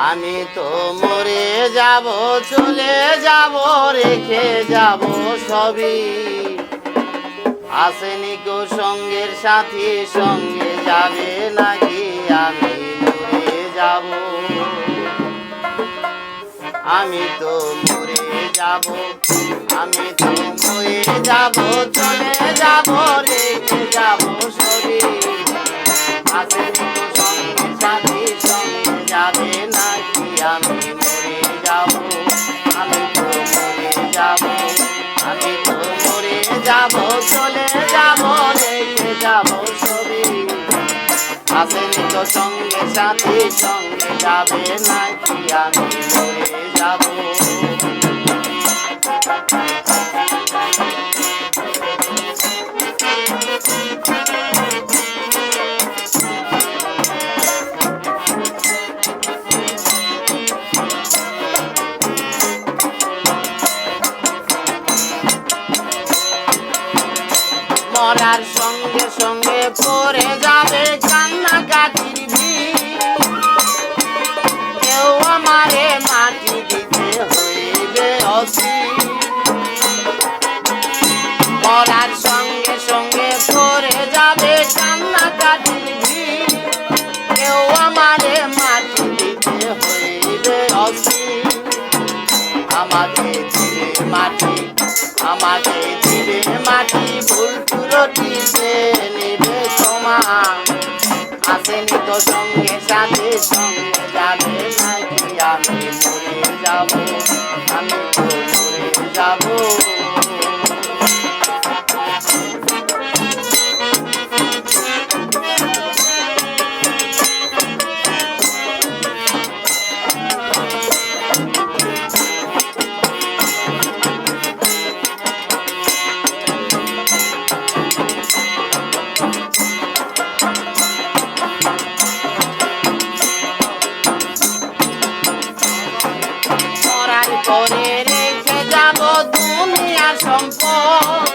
আমি তো মরে যাব, চলে যাব, রেখে যাব সবই। আসেনি কেউ সঙ্গের সাথী, সঙ্গে যাবে নাকি? আমি মরে যাব, আমি তো মরে যাব, আমি তো মরে যাব, চলে যাব, রেখে যাব সবই। আসেনি কেউ সঙ্গের সাথী, সঙ্গে যাবে নাকি? আমি মরে যাব, আমি তো মরে যাব, আমি তো মরে যাব, চলে যাব, রেখে যাব সবই। আসেনি তো সঙ্গে সাথী, সঙ্গে যাবে নাকি? আমি মরে যাব। মরার সঙ্গে সঙ্গে পড়ে যাবে কান্নাকাটির ভিড়। কেউ আমারে মাটি দিতে হইবে অস্থির। মরার সঙ্গে সঙ্গে পড়ে যাবে কান্নাকাটির ভিড়। কেউ আমারে মাটি দিতে হইবে অস্থির। আমাকে দিবে মাটি, আমাকে দিবে মাটি, ভুল ত্রুটিতে নেবে ক্ষমা। আসেনি তো সঙ্গে সাথে, সঙ্গে যাবে নাকি? আমি মরে যাব, আমি তো মরে যাব। করে রেখে যাব দুনিয়ার সম্পদ,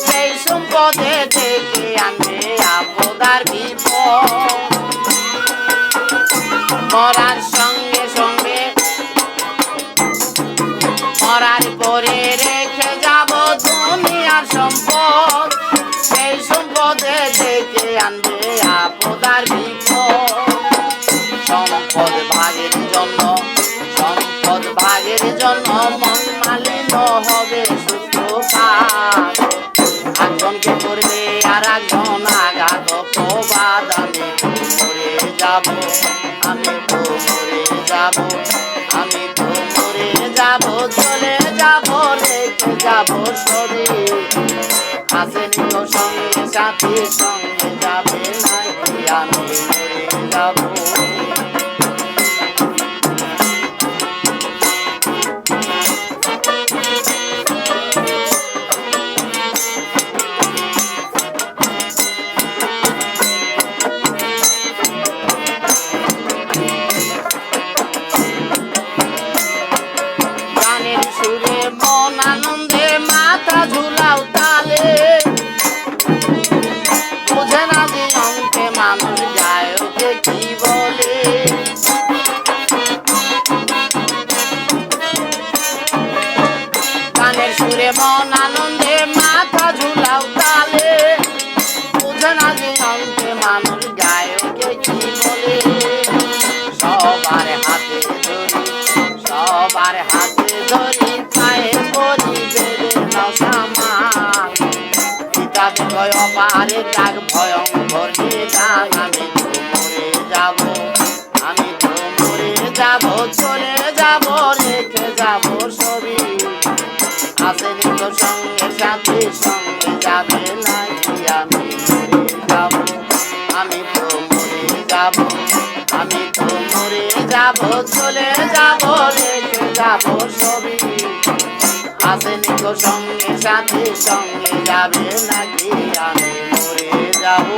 সেই সম্পদে ডেকে আনবে আপদ আর বিপদ। মরার সঙ্গে সঙ্গে, মরার পরে রেখে যাব দুনিয়ার সম্পদ, সেই সম্পদে ডেকে আনবে আপদ আর বিপদ। সম্পদ ভাগের জন্য, সম্পদ ভাগের জন্য মন মালিন্য হবে সূত্রপাত। একজনকে করবে আর একজন আঘাত অপবাদ। আমি তো মরে যাব, আমি তো মরে যাব, আমি তো মরে যাব, চলে যাব, রেখে যাব সবই। আসেনি তো সঙ্গে সাথী, সঙ্গে যাবে নাকি? আমি মরে যাব। সুরে মন আনন্দে মাথা ঝুলাও তালে, বুঝে না যে অঙ্কে মানুষ গায়কে কি বলে। গানের সুরে মন আনন্দে মাথা ঝুলাও তালে, বুঝে না যে অঙ্কে মানুষ গায়কে কি বলে। সবার হাতে ধরি, সবার হাতে ধরি, পায়ে পরি বেড়ে নাও সামান। কিতাবে ভয় অপারে ডাক ভয়ঙ্কর নিদান। আমি তো মরে যাব, আমি তো মরে যাব, চলে যাব, রেখে যাব সবই। আসেনি তো সঙ্গে সাথে, সঙ্গে যাবে নাকি? আমি মরে যাব, আমি তো মরে যাব, আমি তো মরে যাব, চলে যাব, রেখে যাব সবই। আসেনি তো সঙ্গে সাথে, সঙ্গে যাবে নাকি? আমি মরে যাব।